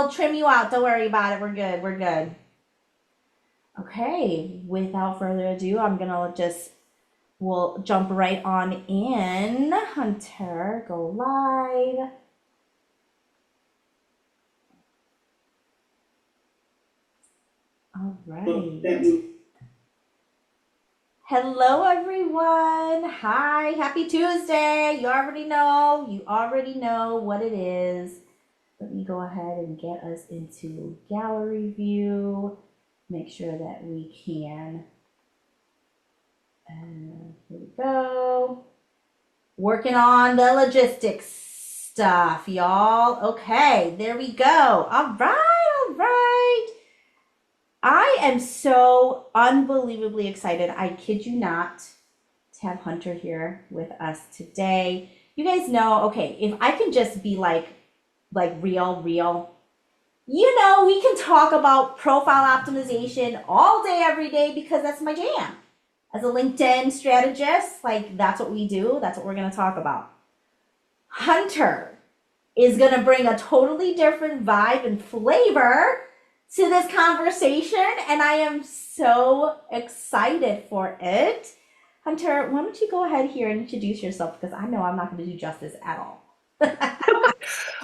I'll trim you out. Don't worry about it. We're good. We're good. Okay, without further ado, we'll jump right on in. Hunter, go live. All right. Hello, everyone. Hi, happy Tuesday. You already know what it is. Let me go ahead and get us into gallery view. Make sure that we can. Here we go. Working on the logistics stuff, y'all. Okay, there we go. All right, all right. I am so unbelievably excited. I kid you not, to have Hunter here with us today. You guys know, okay, if I can just be like real, we can talk about profile optimization all day, every day, because that's my jam. As a LinkedIn strategist, like that's what we do. That's what we're going to talk about. Hunter is going to bring a totally different vibe and flavor to this conversation, and I am so excited for it. Hunter, why don't you go ahead here and introduce yourself because I know I'm not going to do justice at all.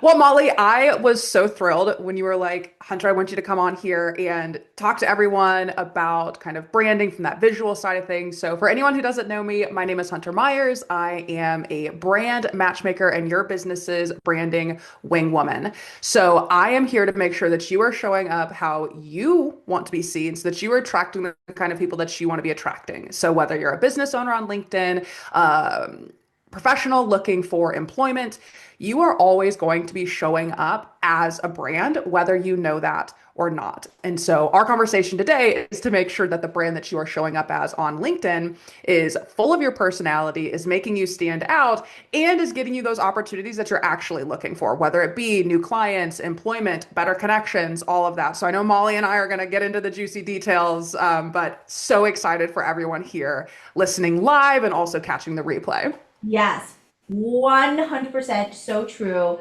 Well, Molly, I was so thrilled when you were like, Hunter, I want you to come on here and talk to everyone about kind of branding from that visual side of things. So, for anyone who doesn't know me, my name is Hunter Myers. I am a brand matchmaker and your business's branding wingwoman. So, I am here to make sure that you are showing up how you want to be seen so that you are attracting the kind of people that you want to be attracting. So, whether you're a business owner on LinkedIn, professional looking for employment, you are always going to be showing up as a brand, whether you know that or not. And so, our conversation today is to make sure that the brand that you are showing up as on LinkedIn is full of your personality, is making you stand out, and is getting you those opportunities that you're actually looking for, whether it be new clients, employment, better connections, all of that. So, I know Molly and I are going to get into the juicy details, but so excited for everyone here listening live and also catching the replay. Yes, 100% so true.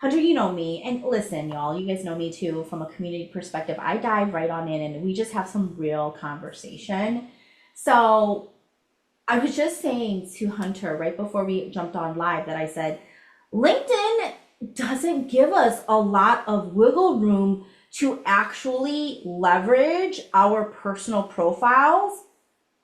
Hunter, you know me. And listen, y'all, you guys know me too from a community perspective. I dive right on in and we just have some real conversation. So I was just saying to Hunter right before we jumped on live that I said, LinkedIn doesn't give us a lot of wiggle room to actually leverage our personal profiles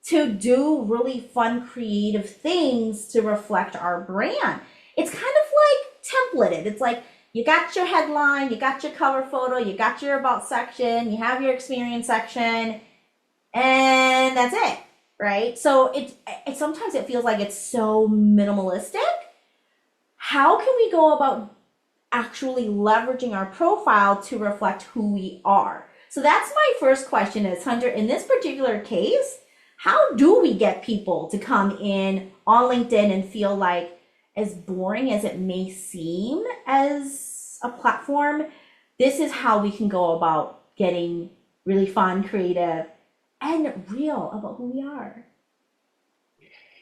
to do really fun, creative things to reflect our brand. It's kind of like templated. It's like you got your headline, you got your cover photo, you got your about section, you have your experience section, and that's it, right? So it sometimes it feels like it's so minimalistic. How can we go about actually leveraging our profile to reflect who we are? So that's my first question is, Hunter, in this particular case, how do we get people to come in on LinkedIn and feel like, as boring as it may seem as a platform, this is how we can go about getting really fun, creative, and real about who we are?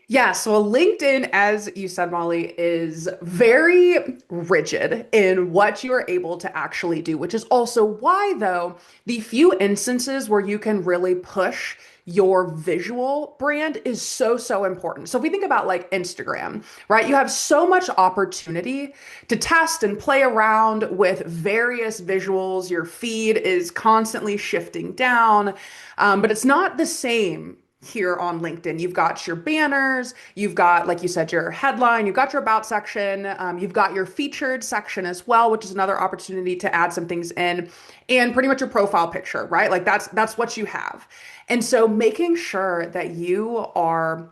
Yeah, so LinkedIn, as you said, Molly, is very rigid in what you are able to actually do, which is also why, though, the few instances where you can really push your visual brand is so, so important. So if we think about like Instagram, right, you have so much opportunity to test and play around with various visuals. Your feed is constantly shifting down, but it's not the same here on LinkedIn. You've got your banners, you've got, like you said, your headline, you've got your about section, you've got your featured section as well, which is another opportunity to add some things in, and pretty much your profile picture, right? Like that's what you have. And so making sure that you are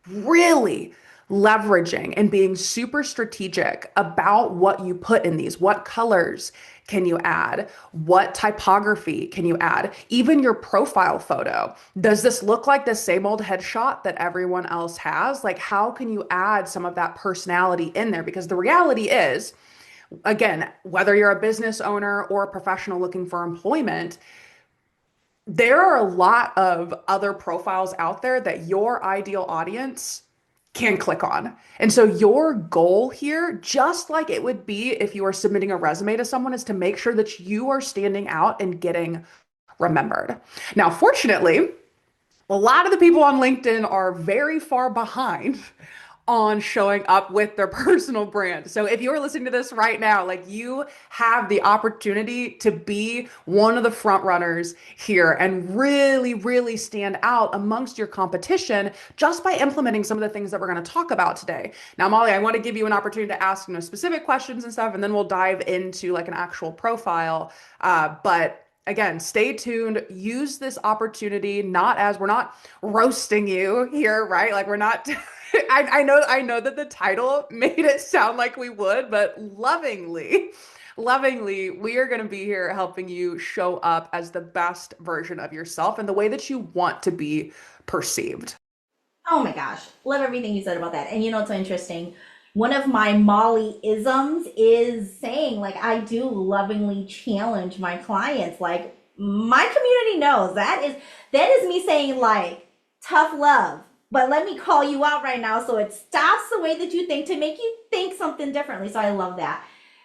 really leveraging and being super strategic about what you put in these. What colors can you add? What typography can you add? Even your profile photo. Does this look like the same old headshot that everyone else has? Like, how can you add some of that personality in there? Because the reality is, again, whether you're a business owner or a professional looking for employment, there are a lot of other profiles out there that your ideal audience can click on. And so your goal here, just like it would be if you are submitting a resume to someone, is to make sure that you are standing out and getting remembered. Now, fortunately, a lot of the people on LinkedIn are very far behind on showing up with their personal brand. So if you're listening to this right now, like you have the opportunity to be one of the front runners here and really, really stand out amongst your competition just by implementing some of the things that we're going to talk about today. Now, Molly, I want to give you an opportunity to ask, specific questions and stuff, and then we'll dive into like an actual profile. But again, stay tuned. Use this opportunity, not as we're not roasting you here, right? Like we're not I know that the title made it sound like we would, but lovingly, we are going to be here helping you show up as the best version of yourself and the way that you want to be perceived. Oh my gosh, love everything you said about that. And you know what's so interesting? One of my Molly isms is saying, like, I do lovingly challenge my clients. Like, my community knows that is me saying, like, tough love. But let me call you out right now so it stops the way that you think to make you think something differently. So I love that.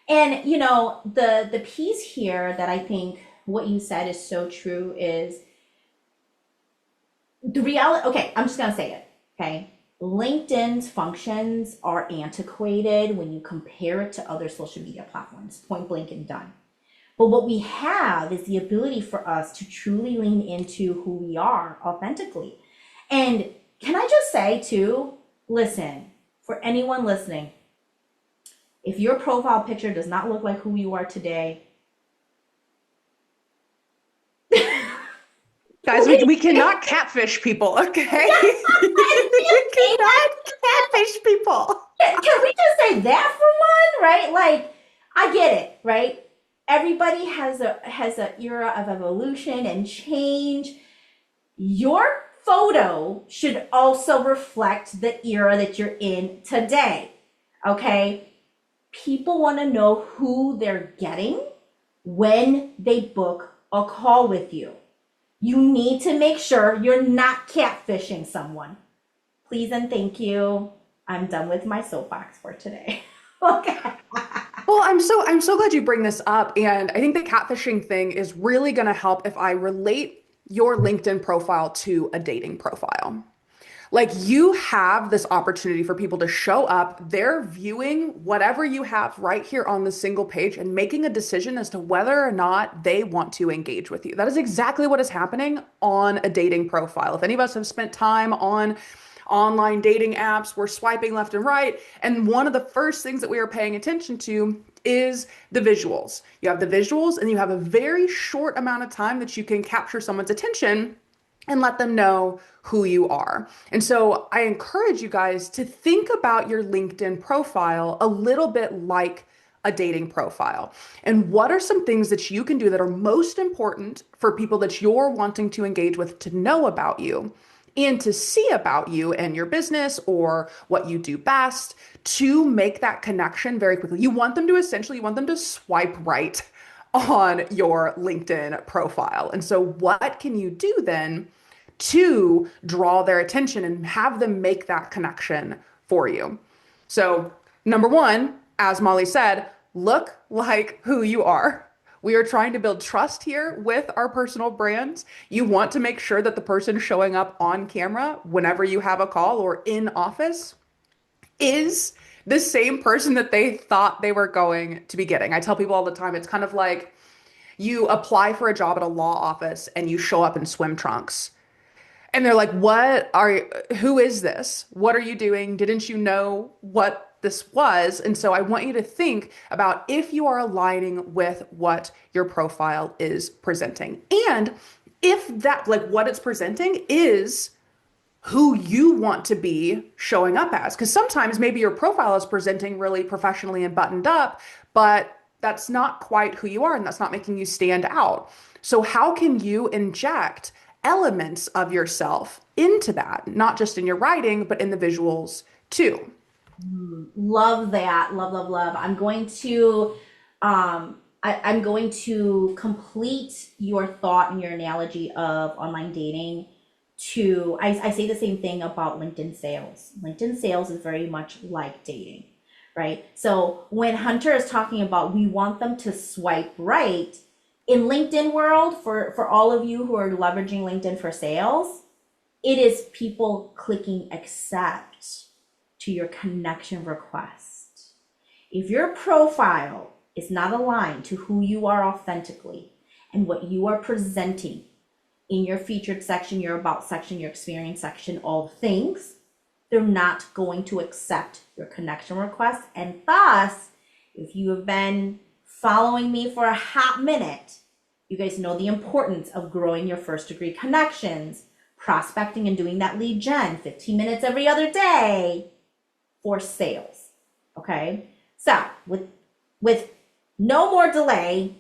And the piece here that I think what you said is so true is the reality. Okay, I'm just gonna say it. Okay, LinkedIn's functions are antiquated when you compare it to other social media platforms, point blank and done. But what we have is the ability for us to truly lean into who we are authentically. And can I just say too, listen, for anyone listening, if your profile picture does not look like who you are today, Guys, we cannot catfish people, okay? We cannot catfish people. can we just say that for one, right? Like, I get it, right? Everybody has a era of evolution and change. Your photo should also reflect the era that you're in today. Okay? People want to know who they're getting when they book a call with you. You need to make sure you're not catfishing someone. Please and thank you. I'm done with my soapbox for today. Okay. Well, I'm so glad you bring this up. And I think the catfishing thing is really going to help if I relate your LinkedIn profile to a dating profile. Like you have this opportunity for people to show up, they're viewing whatever you have right here on the single page and making a decision as to whether or not they want to engage with you. That is exactly what is happening on a dating profile. If any of us have spent time on online dating apps, we're swiping left and right, and one of the first things that we are paying attention to is the visuals. You have the visuals and you have a very short amount of time that you can capture someone's attention and let them know who you are. And so I encourage you guys to think about your LinkedIn profile a little bit like a dating profile. And what are some things that you can do that are most important for people that you're wanting to engage with to know about you and to see about you and your business or what you do best to make that connection very quickly. You want them to swipe right on your LinkedIn profile. And so, what can you do then to draw their attention and have them make that connection for you? So, number one, as Molly said, look like who you are. We are trying to build trust here with our personal brands. You want to make sure that the person showing up on camera whenever you have a call or in office is the same person that they thought they were going to be getting. I tell people all the time, it's kind of like you apply for a job at a law office and you show up in swim trunks. And they're like, who is this? What are you doing? Didn't you know what this was? And so I want you to think about if you are aligning with what your profile is presenting. And if that, like what it's presenting is who you want to be showing up as. Because sometimes maybe your profile is presenting really professionally and buttoned up, but that's not quite who you are and that's not making you stand out. So, how can you inject elements of yourself into that, not just in your writing, but in the visuals too? Love that. Love, love, love. I'm going to complete your thought and your analogy of online dating I say the same thing about LinkedIn sales. LinkedIn sales is very much like dating, right? So when Hunter is talking about we want them to swipe right, in LinkedIn world, for all of you who are leveraging LinkedIn for sales, it is people clicking accept to your connection request. If your profile is not aligned to who you are authentically and what you are presenting in your featured section, your about section, your experience section, all things, they're not going to accept your connection request. And thus, if you have been following me for a hot minute, you guys know the importance of growing your first degree connections, prospecting and doing that lead gen 15 minutes every other day for sales. Okay? So, with no more delay,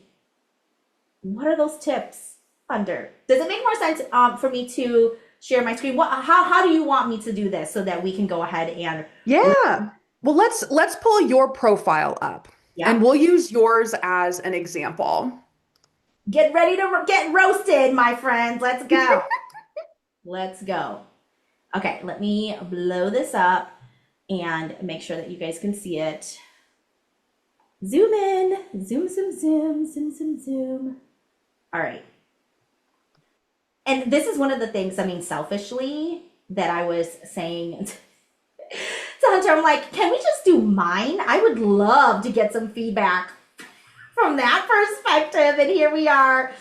what are those tips under? Does it make more sense for me to share my screen? How do you want me to do this so that we can go ahead and Yeah. Well, let's pull your profile up and yep, we'll use yours as an example. get ready to get roasted, my friends. Let's go. Let's go. Okay, let me blow this up and make sure that you guys can see it. Zoom in, zoom, zoom, zoom, zoom, zoom, zoom. All right. And this is one of the things, I mean, selfishly, that I was saying to Hunter, I'm like, can we just do mine? I would love to get some feedback from that perspective. And here we are.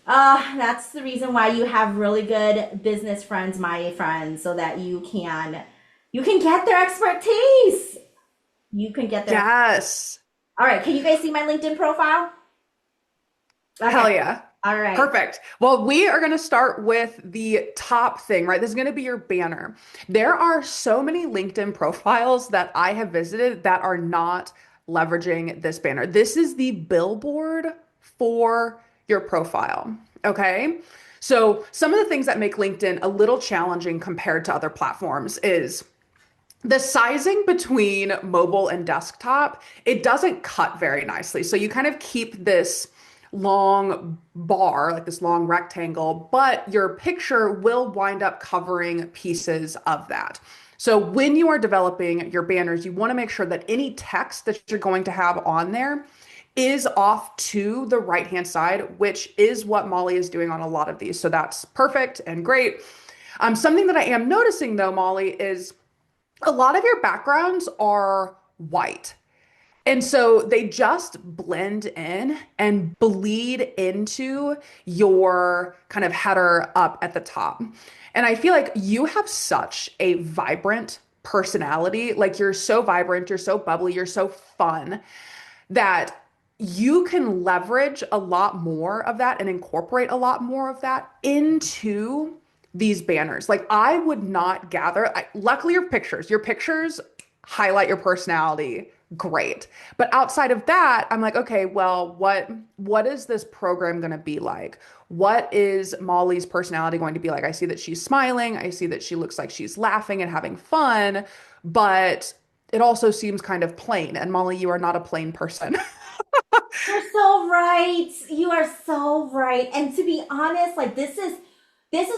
That's the reason why you have really good business friends, my friends, so that you can get their expertise. You can get their. Yes. All right. Can you guys see my LinkedIn profile? Okay. Hell yeah. All right. Perfect. Well, we are going to start with the top thing, right? This is going to be your banner. There are so many LinkedIn profiles that I have visited that are not leveraging this banner. This is the billboard for your profile. Okay. So, some of the things that make LinkedIn a little challenging compared to other platforms is the sizing between mobile and desktop, it doesn't cut very nicely. So you kind of keep this long bar, like this long rectangle, but your picture will wind up covering pieces of that. So when you are developing your banners, you want to make sure that any text that you're going to have on there is off to the right hand side, which is what Molly is doing on a lot of these. So that's perfect and great. Something that I am noticing though, Molly, is a lot of your backgrounds are white. And so they just blend in and bleed into your kind of header up at the top. And I feel like you have such a vibrant personality. Like you're so vibrant, you're so bubbly, you're so fun that you can leverage a lot more of that and incorporate a lot more of that into these banners. Like I would not gather, luckily your pictures highlight your personality. Great. But outside of that, I'm like, okay, well, what is this program going to be like? What is Molly's personality going to be like? I see that she's smiling. I see that she looks like she's laughing and having fun, but it also seems kind of plain. And Molly, you are not a plain person. You're so right. You are so right. And to be honest, like this is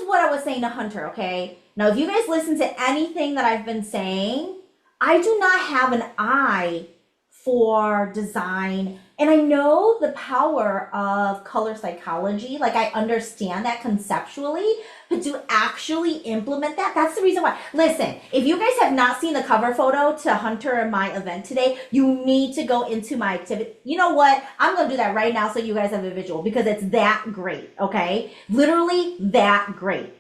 what I was saying to Hunter, okay? Now, if you guys listen to anything that I've been saying, I do not have an eye for design. And I know the power of color psychology. Like, I understand that conceptually, but to actually implement that, that's the reason why. Listen, if you guys have not seen the cover photo to Hunter and my event today, you need to go into my activity. You know what? I'm going to do that right now so you guys have a visual because it's that great, okay? Literally that great.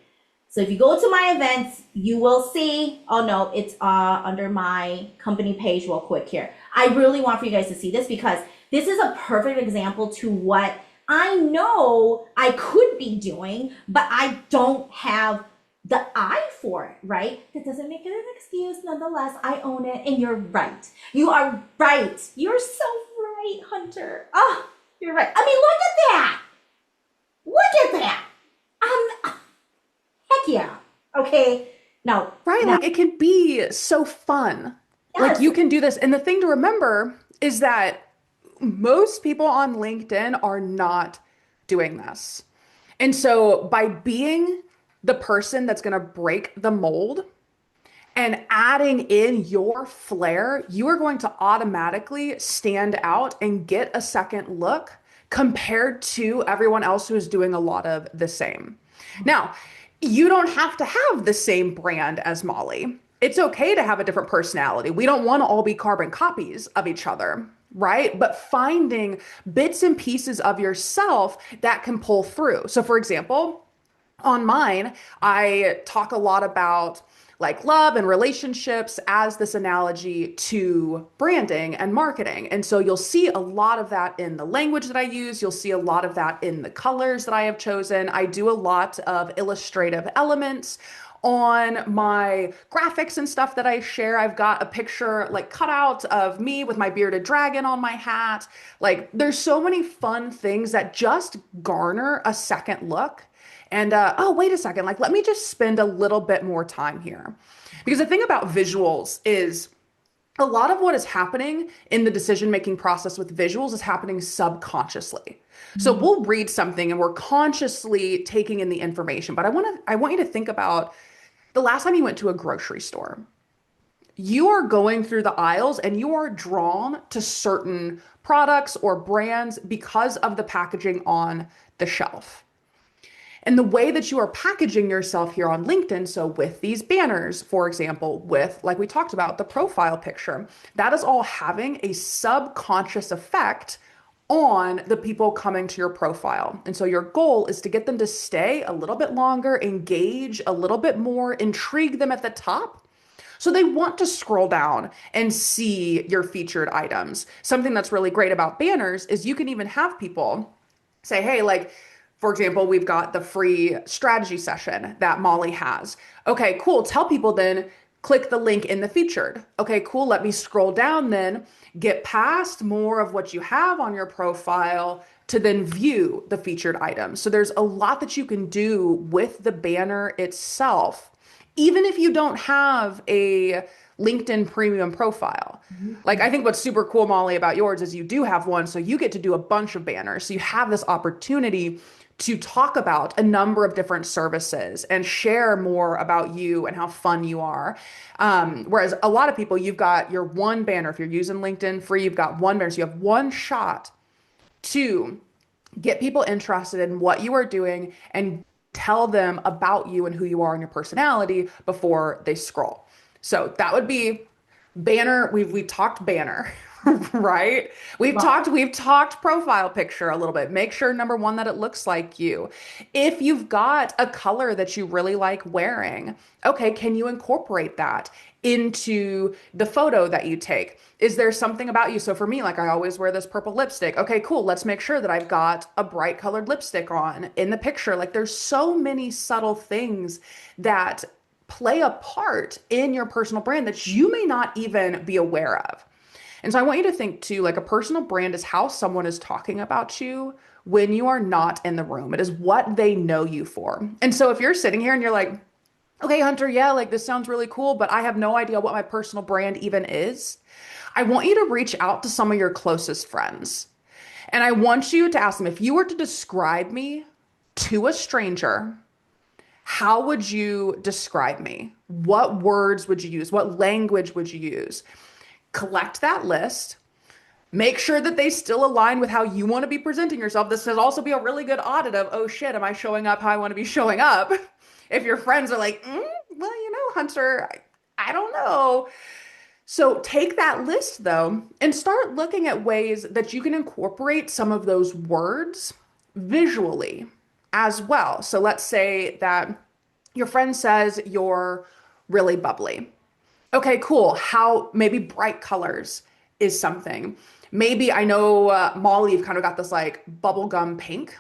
So if you go to my events, you will see, oh no, it's under my company page real quick here. I really want for you guys to see this because this is a perfect example to what I know I could be doing, but I don't have the eye for it, right? That doesn't make it an excuse. Nonetheless, I own it and you're right. You are right. You're so right, Hunter. Oh, you're right. I mean, look at that. Look at that. Heck yeah. Okay. Now, Right? now, Like it can be so fun. Like yes. you can do this. And the thing to remember is that most people on LinkedIn are not doing this. And so by being the person that's going to break the mold and adding in your flair, you are going to automatically stand out and get a second look compared to everyone else who is doing a lot of the same. Now, you don't have to have the same brand as Molly. It's okay to have a different personality. We don't want to all be carbon copies of each other, right? But finding bits and pieces of yourself that can pull through. So, for example, on mine, I talk a lot about like love and relationships as this analogy to branding and marketing. And so you'll see a lot of that in the language that I use. You'll see a lot of that in the colors that I have chosen. I do a lot of illustrative elements on my graphics and stuff that I share. I've got a picture like cut out of me with my bearded dragon on my hat. Like there's so many fun things that just garner a second look. And oh, wait a second, like let me just spend a little bit more time here. Because the thing about visuals is a lot of what is happening in the decision-making process with visuals is happening subconsciously. So Mhm. we'll read something and we're consciously taking in the information, but I want you to think about the last time you went to a grocery store. You are going through the aisles and you are drawn to certain products or brands because of the packaging on the shelf. And the way that you are packaging yourself here on LinkedIn, so with these banners, for example, with, like we talked about, the profile picture, that is all having a subconscious effect on the people coming to your profile. And so your goal is to get them to stay a little bit longer, engage a little bit more, intrigue them at the top. So they want to scroll down and see your featured items. Something that's really great about banners is you can even have people say, hey, like, for example, we've got the free strategy session that Molly has. Okay, cool. Tell people then, click the link in the featured. Okay, cool. Let me scroll down then, get past more of what you have on your profile to then view the featured items. So there's a lot that you can do with the banner itself, even if you don't have a LinkedIn premium profile. Like, I think what's super cool, Molly, about yours is you do have one, so you get to do a bunch of banners. So you have this opportunity to talk about a number of different services and share more about you and how fun you are. Whereas a lot of people, you've got your one banner. If you're using LinkedIn free, you've got one banner. So you have one shot to get people interested in what you are doing and tell them about you and who you are and your personality before they scroll. So that would be banner. We talked banner, right? Right. We've talked profile picture a little bit. Make sure number one that it looks like you. If you've got a color that you really like wearing, okay, can you incorporate that into the photo that you take? Is there something about you? So for me, like I always wear this purple lipstick. Okay, cool. Let's make sure that I've got a bright colored lipstick on in the picture. Like there's so many subtle things that play a part in your personal brand that you may not even be aware of. And so I want you to think too, like a personal brand is how someone is talking about you when you are not in the room. It is what they know you for. And so if you're sitting here and you're like, okay, Hunter, yeah, like this sounds really cool, but I have no idea what my personal brand even is. I want you to reach out to some of your closest friends. And I want you to ask them if you were to describe me to a stranger, how would you describe me? What words would you use? What language would you use? Collect that list. Make sure that they still align with how you want to be presenting yourself. This should also be a really good audit of, oh shit, am I showing up how I want to be showing up? If your friends are like, well, Hunter, I don't know. So take that list though and start looking at ways that you can incorporate some of those words visually as well. So let's say that your friend says you're really bubbly. Okay, cool. How maybe bright colors is something. Maybe I know Molly, you've kind of got this like bubblegum pink,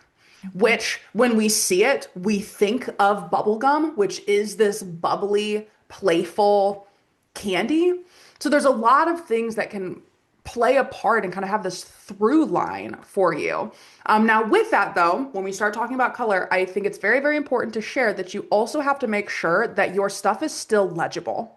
which when we see it, we think of bubblegum, which is this bubbly, playful candy. So there's a lot of things that can play a part and kind of have this through line for you. Now, with that though, when we start talking about color, I think it's very, very important to share that you also have to make sure that your stuff is still legible.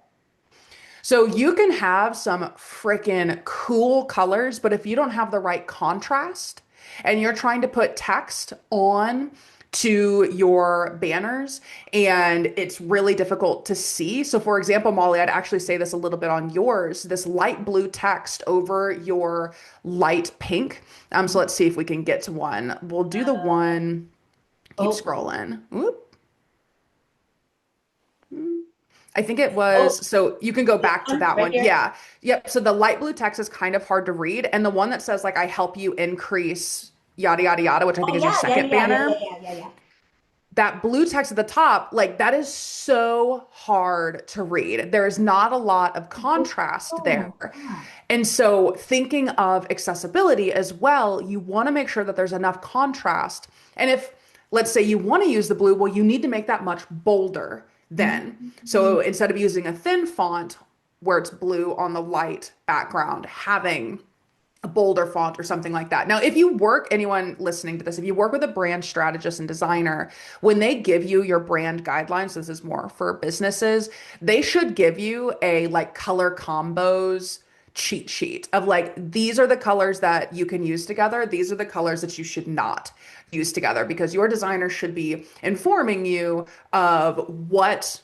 So you can have some freaking cool colors, but if you don't have the right contrast and you're trying to put text on to your banners and it's really difficult to see. So for example, Molly, I'd actually say this a little bit on yours, this light blue text over your light pink. So let's see if we can get to one. We'll do the one, keep Oh, scrolling. Whoop. I think it oh, was, so you can go this back to one that right one. here. Yeah. Yep. So the light blue text is kind of hard to read. And the one that says, like, I help you increase yada, yada, yada, which I think Oh is your yeah, yeah, second yeah, yeah, yeah, banner, yeah, yeah, yeah. that blue text at the top, like, that is so hard to read. There is not a lot of There's contrast so there. much fun. And so, thinking of accessibility as well, you want to make sure that there's enough contrast. And if, let's say, you want to use the blue, well, you need to make that much bolder then. So, Mhm. instead of using a thin font where it's blue on the light background, having a bolder font or something like that. Now, if you work, anyone listening to this, if you work with a brand strategist and designer, when they give you your brand guidelines, this is more for businesses, they should give you a like color combos cheat sheet of like, these are the colors that you can use together. These are the colors that you should not use together because your designer should be informing you of what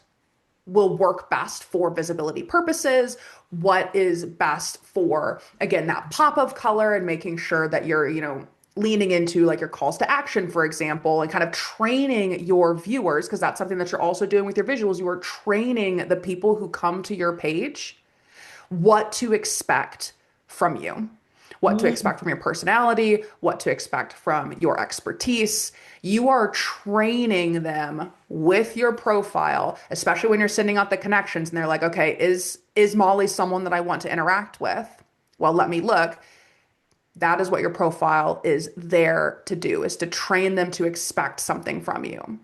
will work best for visibility purposes, what is best for, again, that pop of color and making sure that you're, leaning into like your calls to action, for example, and kind of training your viewers, because that's something that you're also doing with your visuals. You are training the people who come to your page what to expect from you, what to Mhm. expect from your personality, what to expect from your expertise. You are training them with your profile, especially when you're sending out the connections and they're like, okay, is Molly someone that I want to interact with? Well, let me look. That is what your profile is there to do, is to train them to expect something from you.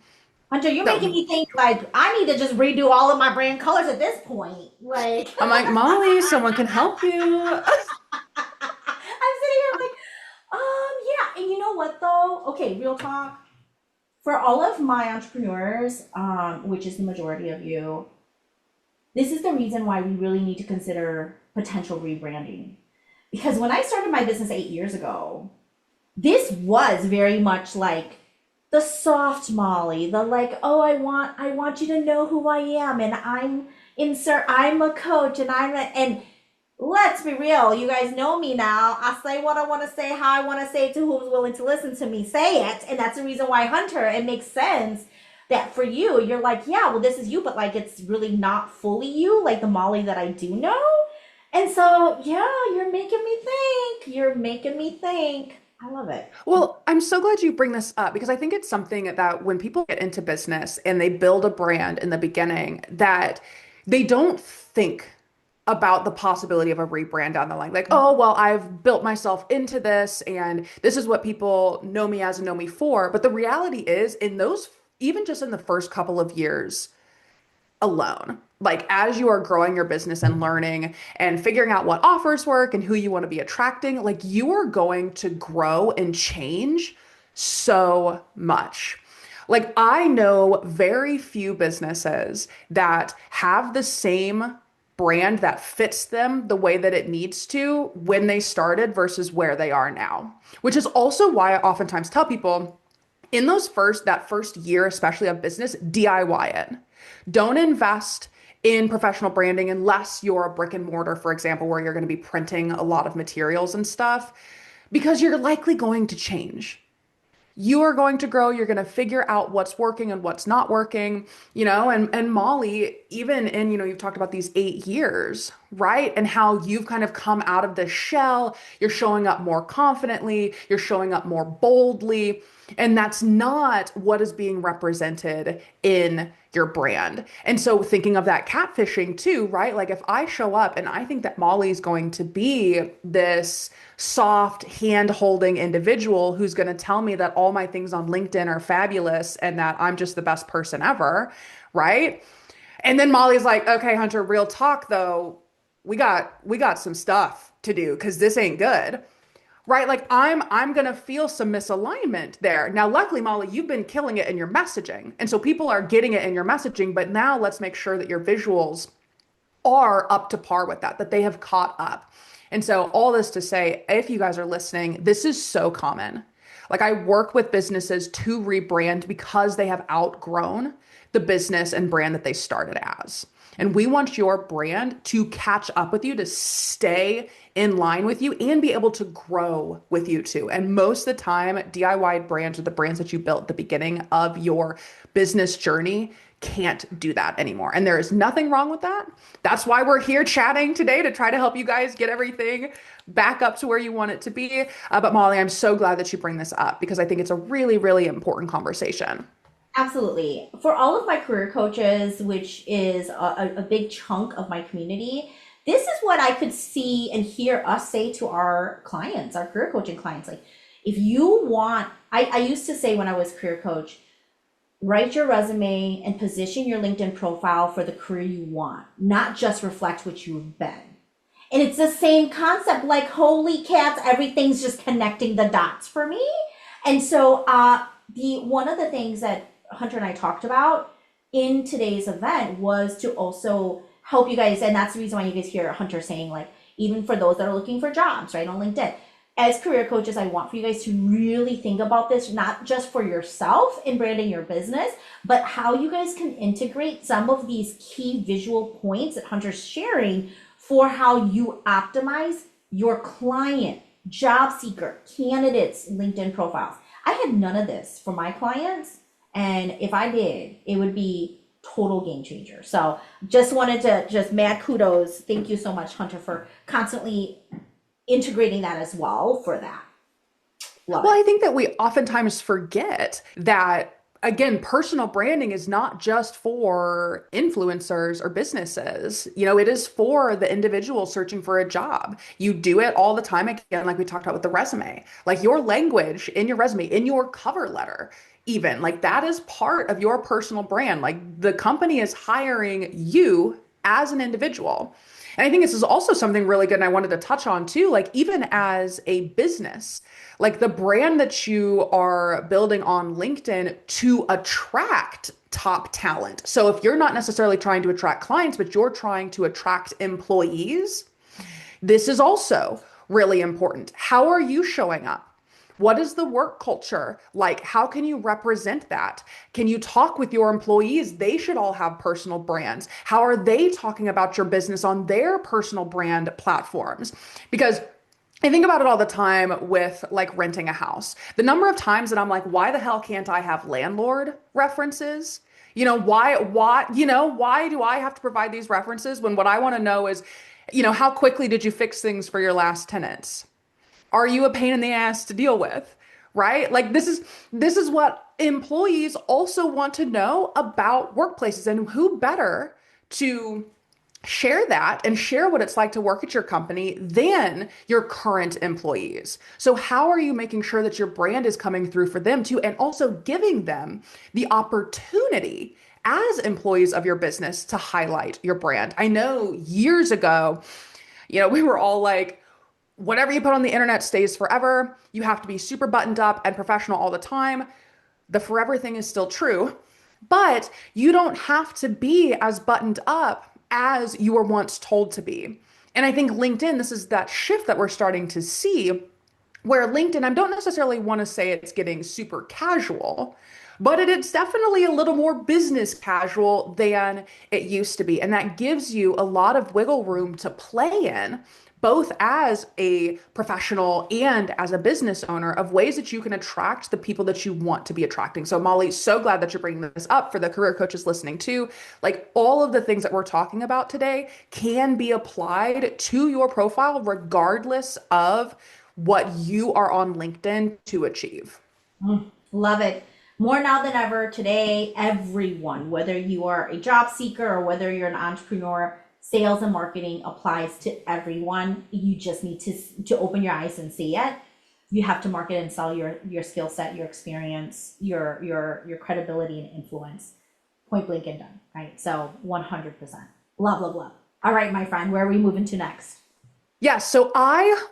Hunter, you're making So me think like I need to just redo all of my brand colors at this point. Like I'm like, Molly, someone can help you. I'm sitting here like, yeah. And you know what though? Okay, real talk. For all of my entrepreneurs, which is the majority of you, this is the reason why we really need to consider potential rebranding. Because when I started my business 8 years ago, this was very much like the soft Molly, the like, oh, I want you to know who I am, and I'm a coach, and and let's be real, you guys know me now. I say what I want to say, how I want to say it to who's willing to listen to me say it, and that's the reason why Hunter, it makes sense that for you, you're like, yeah, well, this is you, but like it's really not fully you, like the Molly that I do know. And so, yeah, you're making me think. You're making me think. I love it. Well, I'm so glad you bring this up because I think it's something that when people get into business and they build a brand in the beginning, that they don't think about the possibility of a rebrand down the line. Like, oh, well, I've built myself into this and this is what people know me as and know me for. But the reality is, in those, even just in the first couple of years, alone. Like as you are growing your business and learning and figuring out what offers work and who you want to be attracting, like you are going to grow and change so much. Like I know very few businesses that have the same brand that fits them the way that it needs to when they started versus where they are now. Which is also why I oftentimes tell people in that first year, especially of business, DIY it. Don't invest in professional branding unless you're a brick and mortar, for example, where you're going to be printing a lot of materials and stuff, because you're likely going to change. You are going to grow, you're going to figure out what's working and what's not working, and Molly, even in, you've talked about these 8 years, right? And how you've kind of come out of the shell, you're showing up more confidently, you're showing up more boldly, and that's not what is being represented in your brand. And so thinking of that catfishing too, right? Like if I show up and I think that Molly's going to be this soft hand-holding individual who's going to tell me that all my things on LinkedIn are fabulous and that I'm just the best person ever, right? And then Molly's like, "Okay, Hunter, real talk though, we got some stuff to do because this ain't good." Right? Like I'm gonna feel some misalignment there. Now, luckily, Molly, you've been killing it in your messaging. And so people are getting it in your messaging, but now let's make sure that your visuals are up to par with that they have caught up. And so all this to say, if you guys are listening, this is so common. Like I work with businesses to rebrand because they have outgrown the business and brand that they started as. And we want your brand to catch up with you, to stay in line with you, and be able to grow with you too. And most of the time, DIY brands are the brands that you built at the beginning of your business journey can't do that anymore. And there is nothing wrong with that. That's why we're here chatting today to try to help you guys get everything back up to where you want it to be. But Molly, I'm so glad that you bring this up because I think it's a really, really important conversation. Absolutely. For all of my career coaches, which is a big chunk of my community, this is what I could see and hear us say to our clients, our career coaching clients. Like, if you want, I used to say when I was career coach, write your resume and position your LinkedIn profile for the career you want, not just reflect what you've been. And it's the same concept, like, holy cats, everything's just connecting the dots for me. And so, the one of the things that Hunter and I talked about in today's event was to also help you guys, and that's the reason why you guys hear Hunter saying, like, even for those that are looking for jobs, right, on LinkedIn. As career coaches, I want for you guys to really think about this, not just for yourself in branding your business, but how you guys can integrate some of these key visual points that Hunter's sharing for how you optimize your client, job seeker, candidates, LinkedIn profiles. I had none of this for my clients. And if I did, it would be total game changer. So just wanted to just mad kudos. Thank you so much, Hunter, for constantly integrating that as well for that. Love Well, it. I think that we oftentimes forget that, again, personal branding is not just for influencers or businesses. It is for the individual searching for a job. You do it all the time, again, like we talked about with the resume, like your language in your resume, in your cover letter. Even like that is part of your personal brand. Like the company is hiring you as an individual. And I think this is also something really good. And I wanted to touch on too, like even as a business, like the brand that you are building on LinkedIn to attract top talent. So if you're not necessarily trying to attract clients, but you're trying to attract employees, this is also really important. How are you showing up? What is the work culture like? How can you represent that? Can you talk with your employees? They should all have personal brands. How are they talking about your business on their personal brand platforms? Because I think about it all the time with like renting a house. The number of times that I'm like, why the hell can't I have landlord references? Why do I have to provide these references when what I want to know is, how quickly did you fix things for your last tenants? Are you a pain in the ass to deal with? Right? Like this is what employees also want to know about workplaces, and who better to share that and share what it's like to work at your company than your current employees. So how are you making sure that your brand is coming through for them too, and also giving them the opportunity as employees of your business to highlight your brand? I know years ago, we were all like, whatever you put on the internet stays forever. You have to be super buttoned up and professional all the time. The forever thing is still true, but you don't have to be as buttoned up as you were once told to be. And I think LinkedIn, this is that shift that we're starting to see where LinkedIn, I don't necessarily want to say it's getting super casual, but it's definitely a little more business casual than it used to be. And that gives you a lot of wiggle room to play in, both as a professional and as a business owner, of ways that you can attract the people that you want to be attracting. So, Molly, so glad that you're bringing this up for the career coaches listening too. Like all of the things that we're talking about today can be applied to your profile, regardless of what you are on LinkedIn to achieve. Love it. More now than ever today, everyone, whether you are a job seeker or whether you're an entrepreneur, sales and marketing applies to everyone. You just need to open your eyes and see it. You have to market and sell your skill set, your experience, your credibility and influence. Point blank and done, right? So 100%. Love, love, love. All right, my friend, where are we moving to next? Yeah,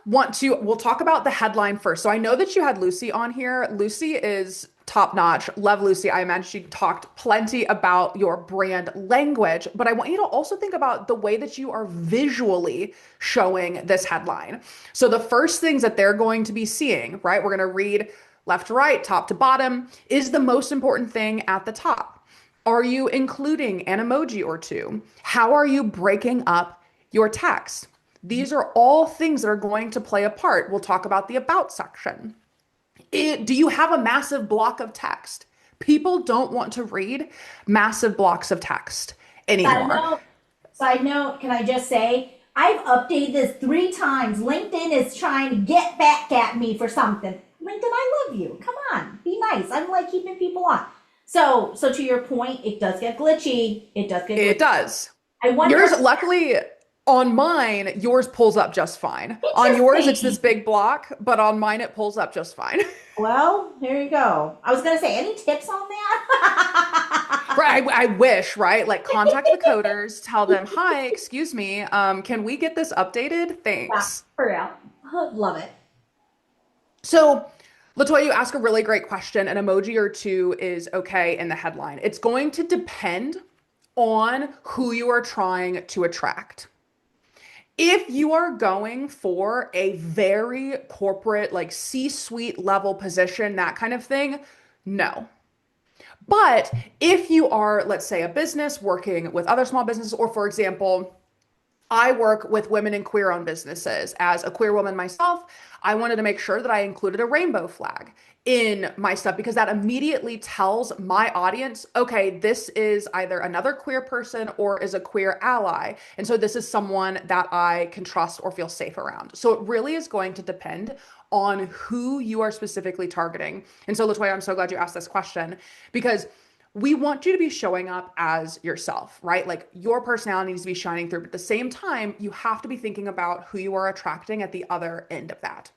we'll talk about the headline first. So I know that you had Lucy on here. Lucy is top notch. Love Lucy. I imagine she talked plenty about your brand language, but I want you to also think about the way that you are visually showing this headline. So the first things that they're going to be seeing, right? We're going to read left to right, top to bottom, is the most important thing at the top. Are you including an emoji or two? How are you breaking up your text? These are all things that are going to play a part. We'll talk about the about section. Do you have a massive block of text? People don't want to read massive blocks of text Side anymore. note, side note, can I just say, I've updated this 3 times. LinkedIn is trying to get back at me for something. LinkedIn, I love you. Come on, be nice. I'm like keeping people on. So to your point, it does get glitchy. It does get It glitchy. does. I Yours, wonder. luckily, on mine, yours pulls up just fine. On yours, it's this Interesting. big block, but on mine, it pulls up just fine. Well, here you go. I was gonna say, any tips on that? Right, I wish, right? Like contact the coders, tell them, hi, excuse me, can we get this updated? Yeah, Thanks. for real. Love it. So, Latoya, you ask a really great question. An emoji or two is okay in the headline. It's going to depend on who you are trying to attract. If you are going for a very corporate, like C-suite level position, that kind of thing, no. But if you are, let's say, a business working with other small businesses, or for example, I work with women in queer owned businesses. As a queer woman myself, I wanted to make sure that I included a rainbow flag in my stuff because that immediately tells my audience, okay, this is either another queer person or is a queer ally. And so this is someone that I can trust or feel safe around. So it really is going to depend on who you are specifically targeting. And so, Latoya, I'm so glad you asked this question because we want you to be showing up as yourself, right? Like your personality needs to be shining through. But at the same time, you have to be thinking about who you are attracting at the other end of that.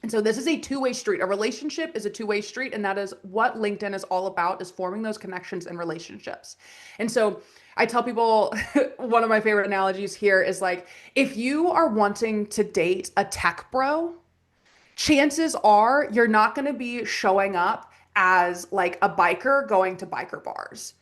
And so this is a two-way street. A relationship is a two-way street, and that is what LinkedIn is all about, is forming those connections and relationships. And so I tell people one of my favorite analogies here is like if you are wanting to date a tech bro, chances are you're not going to be showing up as like a biker going to biker bars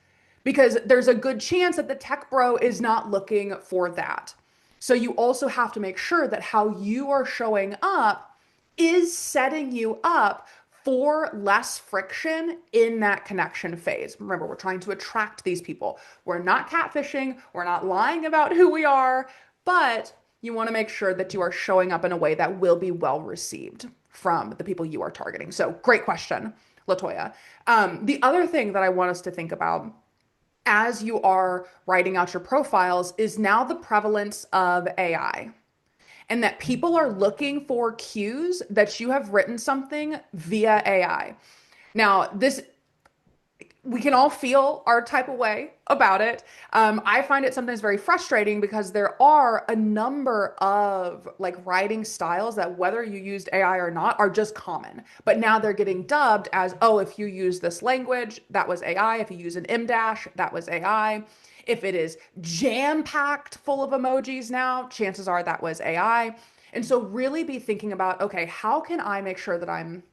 because there's a good chance that the tech bro is not looking for that. So you also have to make sure that how you are showing up is setting you up for less friction in that connection phase. Remember, we're trying to attract these people. We're not catfishing, we're not lying about who we are, but you want to make sure that you are showing up in a way that will be well received from the people you are targeting. So, great question, Latoya. The other thing that I want us to think about as you are writing out your profiles is now the prevalence of AI and that people are looking for cues that you have written something via AI. Now, this we can all feel our type of way about it. I find it sometimes very frustrating because there are a number of like writing styles that whether you used AI or not are just common. But now they're getting dubbed as, oh, if you use this language, that was AI. If you use an M dash, that was AI. If it is jam-packed full of emojis now, chances are that was AI. And so really be thinking about, okay, how can I make sure that I'm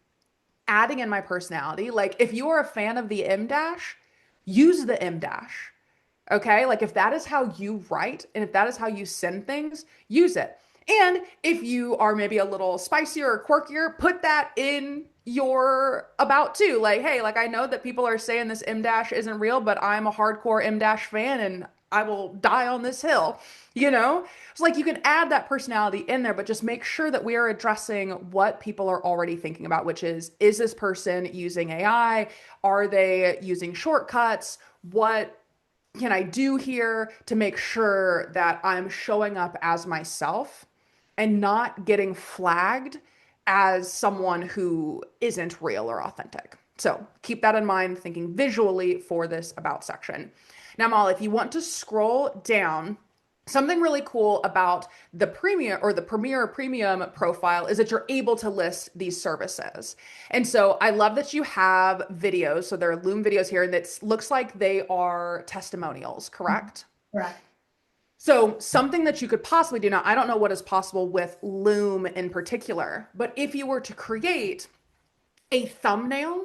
adding in my personality? Like if you are a fan of the M dash, use the M dash. Okay? Like if that is how you write and if that is how you send things, use it. And if you are maybe a little spicier or quirkier, put that in your about too. Like, hey, like I know that people are saying this M dash isn't real, but I'm a hardcore M dash fan and I will die on this hill. You know? It's like you can add that personality in there, but just make sure that we are addressing what people are already thinking about, which is this person using AI? Are they using shortcuts? What can I do here to make sure that I'm showing up as myself and not getting flagged as someone who isn't real or authentic? So keep that in mind, thinking visually for this about section. Now, Molly, if you want to scroll down, something really cool about the premium or the premier premium profile is that you're able to list these services. And so I love that you have videos. So there are Loom videos here, and it looks like they are testimonials, correct? Correct. So something that you could possibly do now, I don't know what is possible with Loom in particular, but if you were to create a thumbnail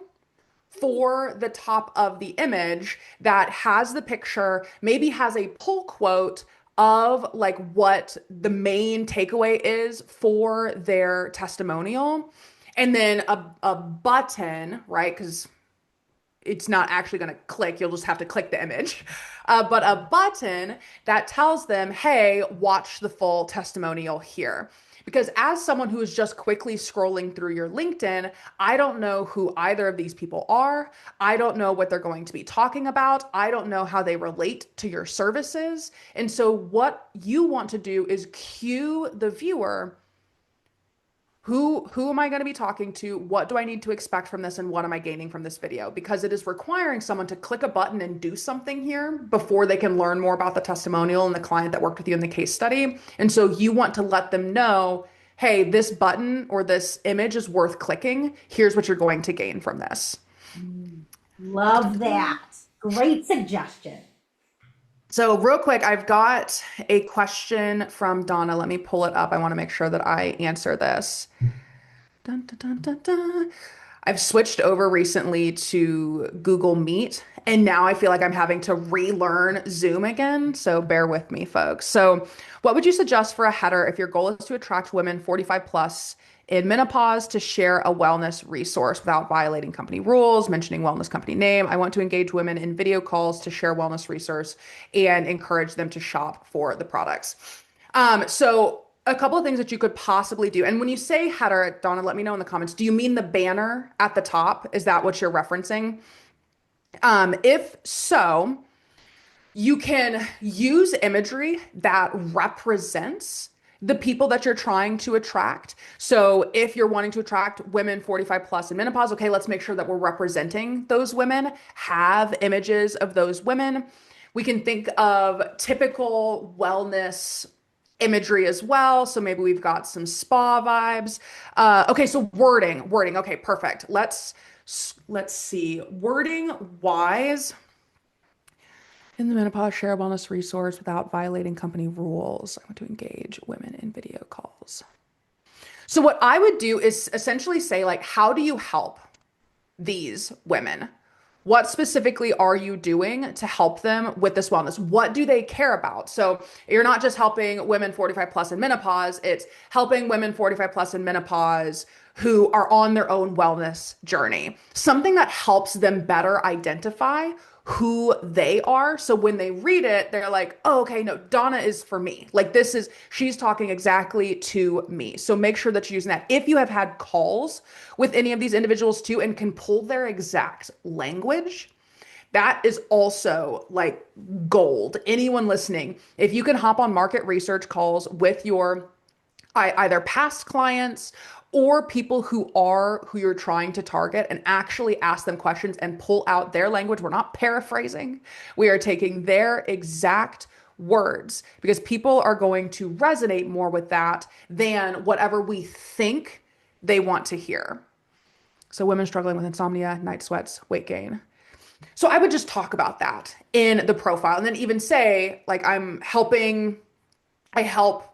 for the top of the image that has the picture, maybe has a pull quote of like what the main takeaway is for their testimonial. and then a button, right? Because it's not actually going to click. You'll just have to click the image. But a button that tells them, hey, watch the full testimonial here. Because as someone who is just quickly scrolling through your LinkedIn, I don't know who either of these people are. I don't know what they're going to be talking about. I don't know how they relate to your services. And so, what you want to do is cue the viewer. Who am I going to be talking to? What do I need to expect from this and what am I gaining from this video? Because it is requiring someone to click a button and do something here before they can learn more about the testimonial and the client that worked with you in the case study. And so you want to let them know, hey, this button or this image is worth clicking. Here's what you're going to gain from this. Mm, love that. Great suggestion. So, real quick, I've got a question from Donna. Let me pull it up. I want to make sure that I answer this. Dun, dun, dun, dun, dun. I've switched over recently to Google Meet, and now I feel like I'm having to relearn Zoom again. So bear with me, folks. So, what would you suggest for a header if your goal is to attract women 45 plus in menopause to share a wellness resource without violating company rules, mentioning wellness company name? I want to engage women in video calls to share wellness resource and encourage them to shop for the products. So a couple of things that you could possibly do. And when you say header, Donna, let me know in the comments. Do you mean the banner at the top? Is that what you're referencing? If so, you can use imagery that represents the people that you're trying to attract. So if you're wanting to attract women 45 plus in menopause, okay, let's make sure that we're representing those women, have images of those women. We can think of typical wellness imagery as well. So maybe we've got some spa vibes. Okay, so wording. Okay, perfect. Let's see. Wording wise, in the menopause, share a wellness resource without violating company rules. I want to engage women in video calls. So what I would do is essentially say, like, how do you help these women? What specifically are you doing to help them with this wellness? What do they care about? So you're not just helping women 45 plus in menopause, it's helping women 45 plus in menopause who are on their own wellness journey. Something that helps them better identify who they are. So when they read it, they're like, oh, okay, no, Donna is for me. Like she's talking exactly to me. So make sure that you're using that. If you have had calls with any of these individuals too and can pull their exact language, that is also like gold. Anyone listening, if you can hop on market research calls with your either past clients or people who you're trying to target and actually ask them questions and pull out their language. We're not paraphrasing. We are taking their exact words because people are going to resonate more with that than whatever we think they want to hear. So women struggling with insomnia, night sweats, weight gain. So I would just talk about that in the profile and then even say like I help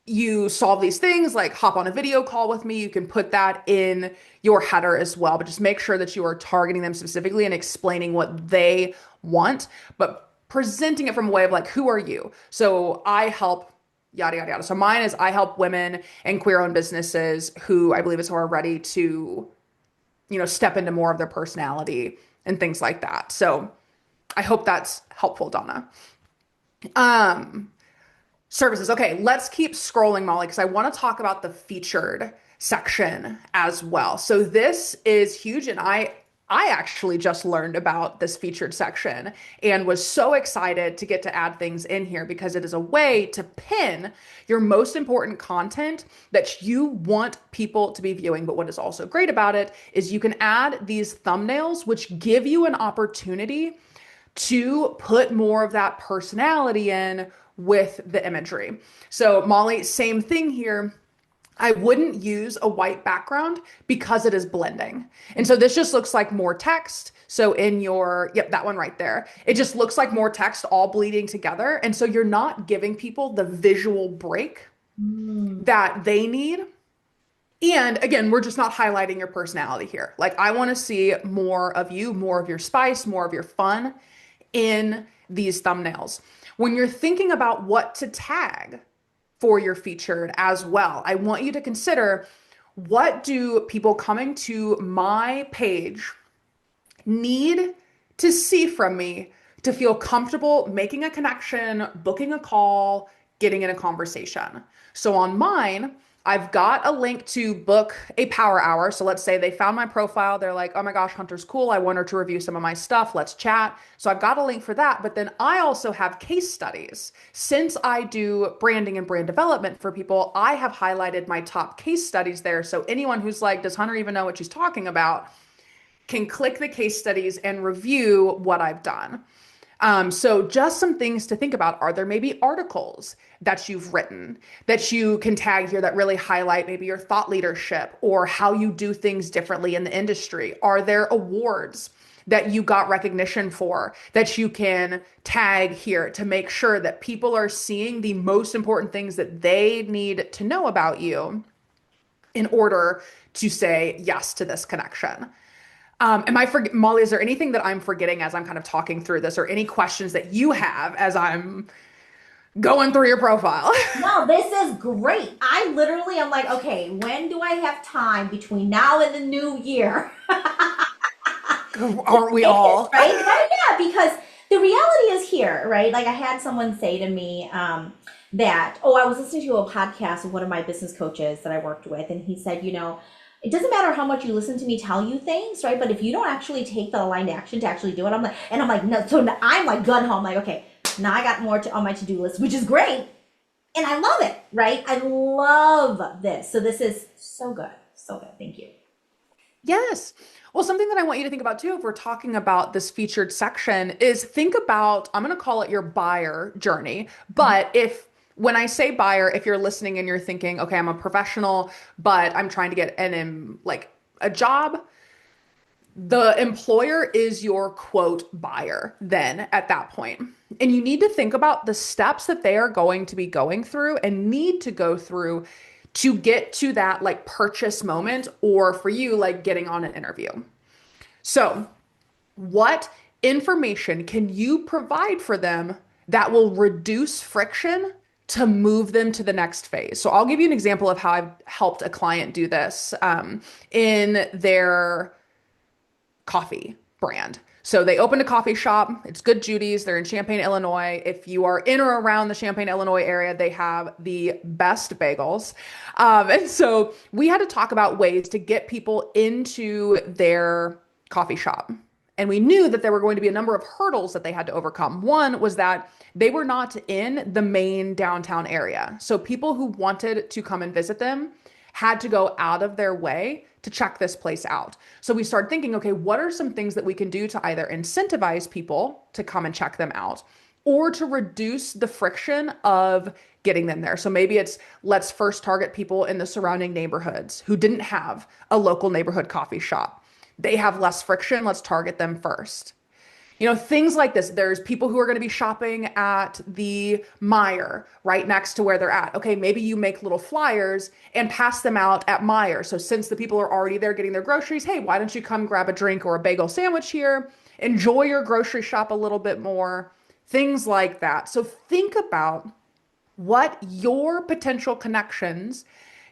you solve these things, like hop on a video call with me. You can put that in your header as well, but just make sure that you are targeting them specifically and explaining what they want, but presenting it from a way of like, who are you? So I help yada, yada, yada. So mine is I help women and queer owned businesses who I believe is who are ready to, step into more of their personality and things like that. So I hope that's helpful, Donna. Um, Services. Okay, let's keep scrolling, Molly, because I want to talk about the featured section as well. So this is huge, and I actually just learned about this featured section and was so excited to get to add things in here because it is a way to pin your most important content that you want people to be viewing. But what is also great about it is you can add these thumbnails, which give you an opportunity to put more of that personality in with the imagery. So Molly, same thing here. I wouldn't use a white background because it is blending. And so this just looks like more text. So yep, that one right there. It just looks like more text all bleeding together. And so you're not giving people the visual break Mm. that they need. And again, we're just not highlighting your personality here. Like I want to see more of you, more of your spice, more of your fun in these thumbnails. When you're thinking about what to tag for your featured as well, I want you to consider What do people coming to my page need to see from me to feel comfortable making a connection, booking a call, getting in a conversation? So on mine, I've got a link to book a power hour. So let's say they found my profile. They're like, oh my gosh, Hunter's cool. I want her to review some of my stuff. Let's chat. So I've got a link for that. But then I also have case studies. Since I do branding and brand development for people, I have highlighted my top case studies there. So anyone who's like, does Hunter even know what she's talking about? Can click the case studies and review what I've done. So just some things to think about. Are there maybe articles that you've written that you can tag here that really highlight maybe your thought leadership or how you do things differently in the industry? Are there awards that you got recognition for that you can tag here to make sure that people are seeing the most important things that they need to know about you in order to say yes to this connection? Molly, is there anything that I'm forgetting as I'm kind of talking through this, or any questions that you have as I'm going through your profile? No, this is great. I literally am like, okay, when do I have time between now and the new year to Aren't we take this, all? right? Right? Yeah, because the reality is here, right? Like I had someone say to me that, oh, I was listening to a podcast of one of my business coaches that I worked with, and he said, it doesn't matter how much you listen to me tell you things, right? But if you don't actually take the aligned action to actually do it, I'm like, no. So I'm like gun home, like, okay, now I got more on my to-do list, which is great. And I love it, right? I love this. So this is so good. So good. Thank you. Yes. Well, something that I want you to think about too, if we're talking about this featured section, is think about, I'm going to call it your buyer journey. But if, when I say buyer, if you're listening and you're thinking, okay, I'm a professional, but I'm trying to get like a job, the employer is your quote buyer then at that point. And you need to think about the steps that they are going to be going through and need to go through to get to that like purchase moment, or for you, like getting on an interview. So, what information can you provide for them that will reduce friction to move them to the next phase? So, I'll give you an example of how I've helped a client do this in their coffee brand. So they opened a coffee shop. It's Good Judy's. They're in Champaign, Illinois. If you are in or around the Champaign, Illinois area, they have the best bagels. And so we had to talk about ways to get people into their coffee shop. And we knew that there were going to be a number of hurdles that they had to overcome. One was that they were not in the main downtown area. So people who wanted to come and visit them had to go out of their way to check this place out. So we started thinking, okay, what are some things that we can do to either incentivize people to come and check them out or to reduce the friction of getting them there? So maybe it's, let's first target people in the surrounding neighborhoods who didn't have a local neighborhood coffee shop. They have less friction. Let's target them first. Things like this. There's people who are going to be shopping at the Meijer right next to where they're at. Okay, maybe you make little flyers and pass them out at Meijer. So since the people are already there getting their groceries, hey, why don't you come grab a drink or a bagel sandwich here? Enjoy your grocery shop a little bit more. Things like that. So think about what your potential connections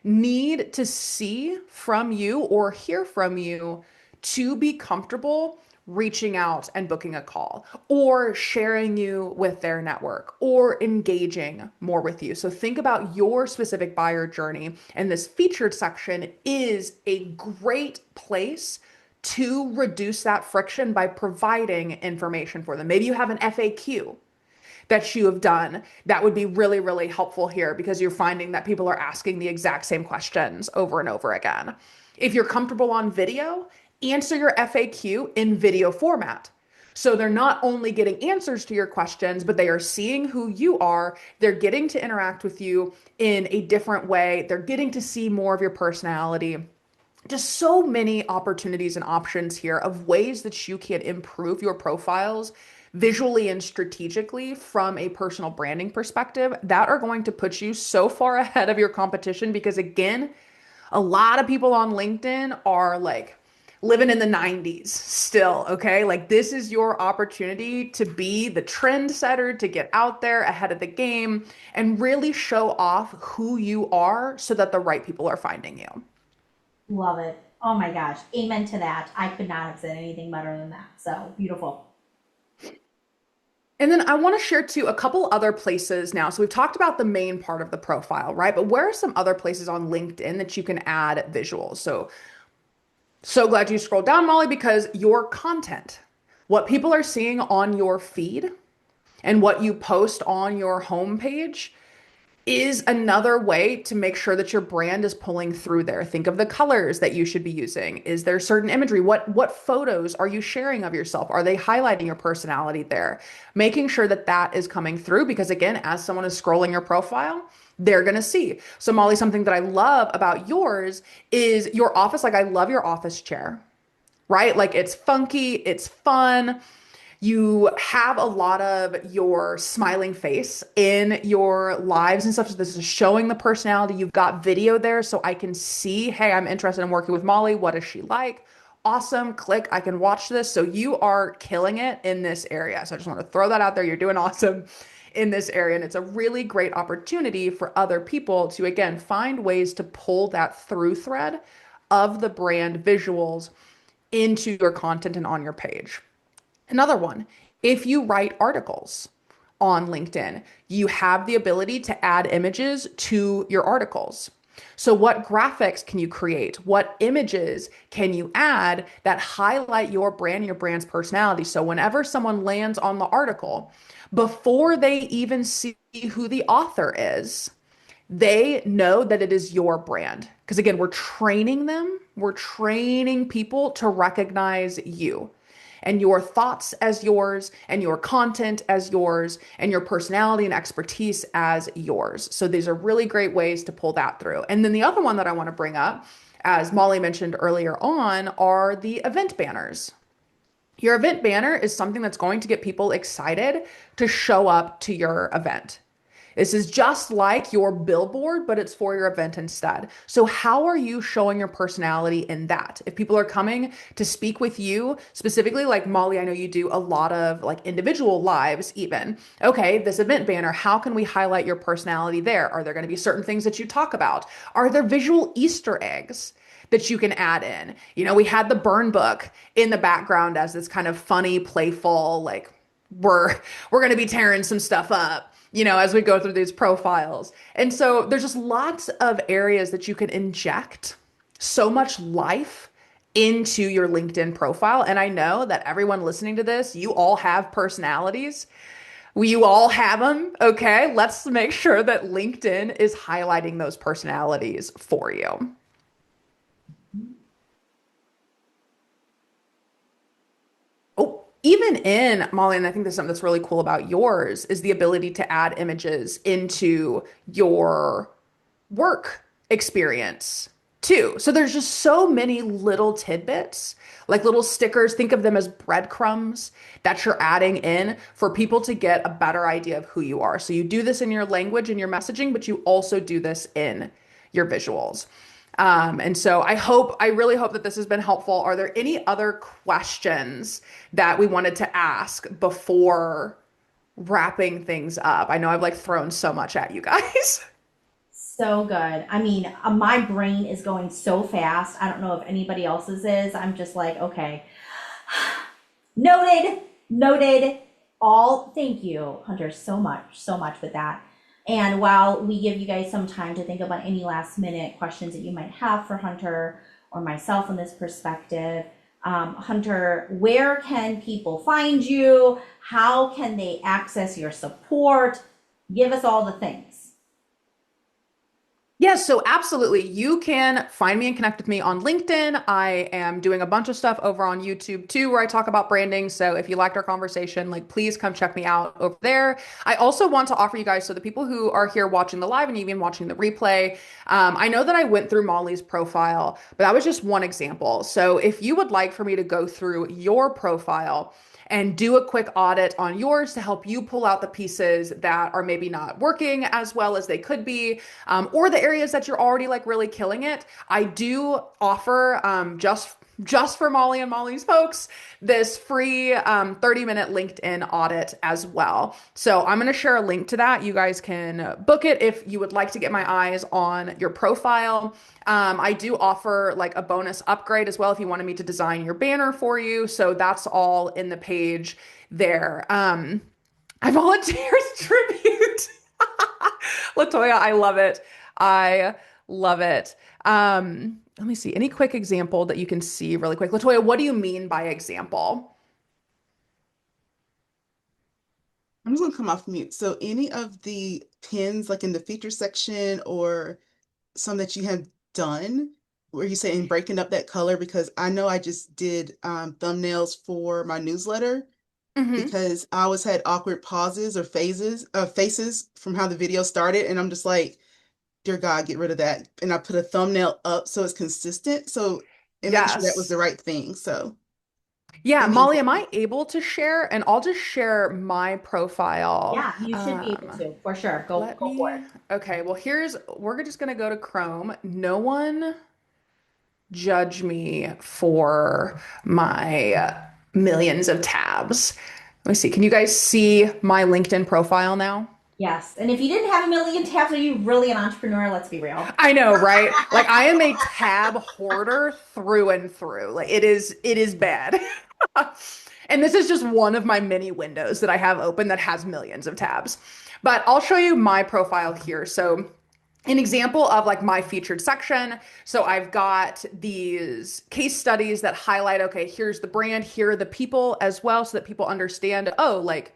need to see from you or hear from you to be comfortable reaching out and booking a call or sharing you with their network or engaging more with you. So think about your specific buyer journey, and this featured section is a great place to reduce that friction by providing information for them. Maybe you have an FAQ that you have done that would be really, really helpful here because you're finding that people are asking the exact same questions over and over again. If you're comfortable on video, answer your FAQ in video format. So they're not only getting answers to your questions, but they are seeing who you are. They're getting to interact with you in a different way. They're getting to see more of your personality. Just so many opportunities and options here of ways that you can improve your profiles visually and strategically from a personal branding perspective that are going to put you so far ahead of your competition because, again, a lot of people on LinkedIn are like living in the 90s still, okay? Like this is your opportunity to be the trendsetter, to get out there ahead of the game and really show off who you are so that the right people are finding you. Love it. Oh my gosh. Amen to that. I could not have said anything better than that. So beautiful. And then I want to share too a couple other places now. So we've talked about the main part of the profile, right? But where are some other places on LinkedIn that you can add visuals? So glad you scrolled down, Molly, because your content, what people are seeing on your feed and what you post on your homepage is another way to make sure that your brand is pulling through there. Think of the colors that you should be using. Is there certain imagery? What photos are you sharing of yourself? Are they highlighting your personality there? Making sure that that is coming through because again, as someone is scrolling your profile, they're going to see. So Molly, something that I love about yours is your office. Like I love your office chair, right? Like it's funky, it's fun. You have a lot of your smiling face in your lives and stuff. So this is showing the personality. You've got video there so I can see, hey, I'm interested in working with Molly. What is she like? Awesome. Click. I can watch this. So you are killing it in this area. So I just want to throw that out there. You're doing awesome in this area. And it's a really great opportunity for other people to, again, find ways to pull that through thread of the brand visuals into your content and on your page. Another one, if you write articles on LinkedIn, you have the ability to add images to your articles. So, what graphics can you create? What images can you add that highlight your brand and your brand's personality? So, whenever someone lands on the article, before they even see who the author is, they know that it is your brand. Because again, we're training people to recognize you and your thoughts as yours, and your content as yours, and your personality and expertise as yours. So these are really great ways to pull that through. And then the other one that I want to bring up, as Molly mentioned earlier on, are the event banners. Your event banner is something that's going to get people excited to show up to your event. This is just like your billboard, but it's for your event instead. So, how are you showing your personality in that? If people are coming to speak with you, specifically, like Molly, I know you do a lot of like individual lives, even. Okay, this event banner, how can we highlight your personality there? Are there going to be certain things that you talk about? Are there visual Easter eggs that you can add in? You know, we had the burn book in the background as this kind of funny, playful, like, we're we're going to be tearing some stuff up, you know, as we go through these profiles. And so there's just lots of areas that you can inject so much life into your LinkedIn profile. And I know that everyone listening to this, you all have personalities. You all have them. Okay. Let's make sure that LinkedIn is highlighting those personalities for you. Oh, even in Molly, and I think there's something that's really cool about yours is the ability to add images into your work experience too. So there's just so many little tidbits, like little stickers. Think of them as breadcrumbs that you're adding in for people to get a better idea of who you are. So you do this in your language and your messaging, but you also do this in your visuals. And so I really hope that this has been helpful. Are there any other questions that we wanted to ask before wrapping things up? I know I've like thrown so much at you guys. So good. I mean, my brain is going so fast. I don't know if anybody else's is. I'm just like, okay. Noted, noted. All thank you, Hunter, so much with that. And while we give you guys some time to think about any last minute questions that you might have for Hunter or myself from this perspective, Hunter, where can people find you? How can they access your support? Give us all the things. Yes, so absolutely. You can find me and connect with me on LinkedIn. I am doing a bunch of stuff over on YouTube too, where I talk about branding. So if you liked our conversation, like please come check me out over there. I also want to offer you guys, so the people who are here watching the live and even watching the replay, I know that I went through Molly's profile, but that was just one example. So if you would like for me to go through your profile, and do a quick audit on yours to help you pull out the pieces that are maybe not working as well as they could be, or the areas that you're already like really killing it. I do offer just just for Molly and Molly's folks, this free 30-minute LinkedIn audit as well. So I'm going to share a link to that. You guys can book it if you would like to get my eyes on your profile. I do offer like a bonus upgrade as well if you wanted me to design your banner for you. So that's all in the page there. I volunteer as tribute. Latoya, I love it. I love it. Let me see. Any quick example that you can see really quick? Latoya, what do you mean by example? I'm just gonna come off mute. So any of the pins, like in the feature section, or some that you have done, where you say in breaking up that color, because I know I just did thumbnails for my newsletter Hmm. because I always had awkward pauses or phases faces from how the video started, and I'm just like, dear God, get rid of that. And I put a thumbnail up so it's consistent. So and making sure that was Yes. the right thing. So Yeah, any Molly, am example? I able to share? And I'll just share my profile. Yeah, you should be able to, for sure. Let Go for it. me, okay, well, we're just gonna go to Chrome. No one judge me for my millions of tabs. Let me see. Can you guys see my LinkedIn profile now? Yes. And if you didn't have a million tabs, are you really an entrepreneur? Let's be real. I know, right? Like I am a tab hoarder through and through. Like it is bad. And this is just one of my many windows that I have open that has millions of tabs. But I'll show you my profile here. So an example of like my featured section. So I've got these case studies that highlight, okay, here's the brand, here are the people as well, so that people understand, oh, like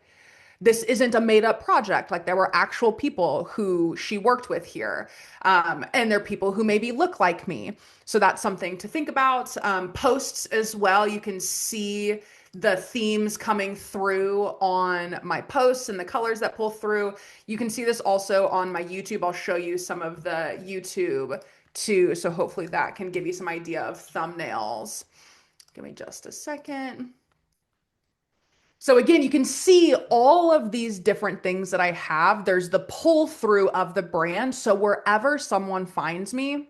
this isn't a made up project. Like there were actual people who she worked with here. And they're people who maybe look like me. So that's something to think about. Posts as well. You can see the themes coming through on my posts and the colors that pull through. You can see this also on my YouTube. I'll show you some of the YouTube too. So hopefully that can give you some idea of thumbnails. Give me just a second. So again, you can see all of these different things that I have. There's the pull through of the brand. So wherever someone finds me,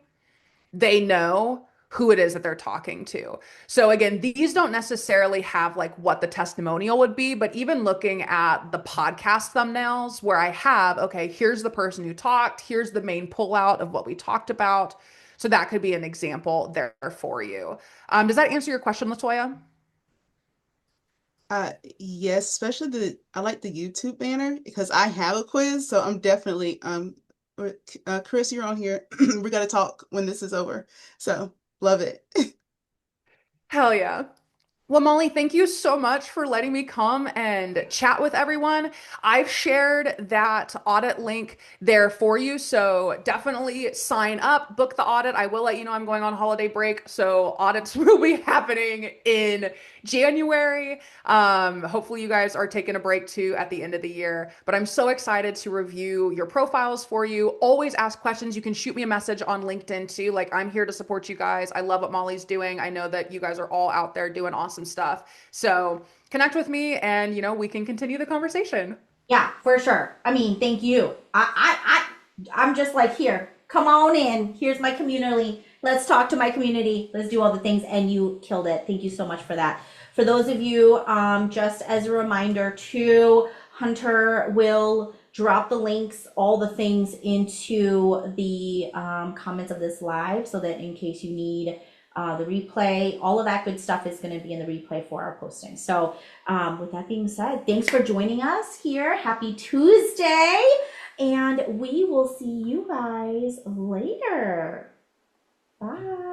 they know who it is that they're talking to. So again, these don't necessarily have like what the testimonial would be, but even looking at the podcast thumbnails where I have, okay, here's the person who talked, here's the main pullout of what we talked about. So that could be an example there for you. Does that answer your question, Latoya? Yes, especially I like the YouTube banner because I have a quiz, so I'm definitely Chris, you're on here. We gotta talk when this is over. So love it. Hell yeah. Well, Molly, thank you so much for letting me come and chat with everyone. I've shared that audit link there for you. So definitely sign up, book the audit. I will let you know I'm going on holiday break. So audits will be happening in January. Hopefully, you guys are taking a break too at the end of the year. But I'm so excited to review your profiles for you. Always ask questions. You can shoot me a message on LinkedIn too. Like, I'm here to support you guys. I love what Molly's doing. I know that you guys are all out there doing awesome stuff. So connect with me and, we can continue the conversation. Yeah, for sure. I mean, thank you. I'm just like, here, come on in. Here's my community. Let's talk to my community. Let's do all the things. And you killed it. Thank you so much for that. For those of you, just as a reminder, too, Hunter will drop the links, all the things into the comments of this live so that in case you need the replay, all of that good stuff is going to be in the replay for our posting. So, with that being said, thanks for joining us here. Happy Tuesday. And we will see you guys later. Bye.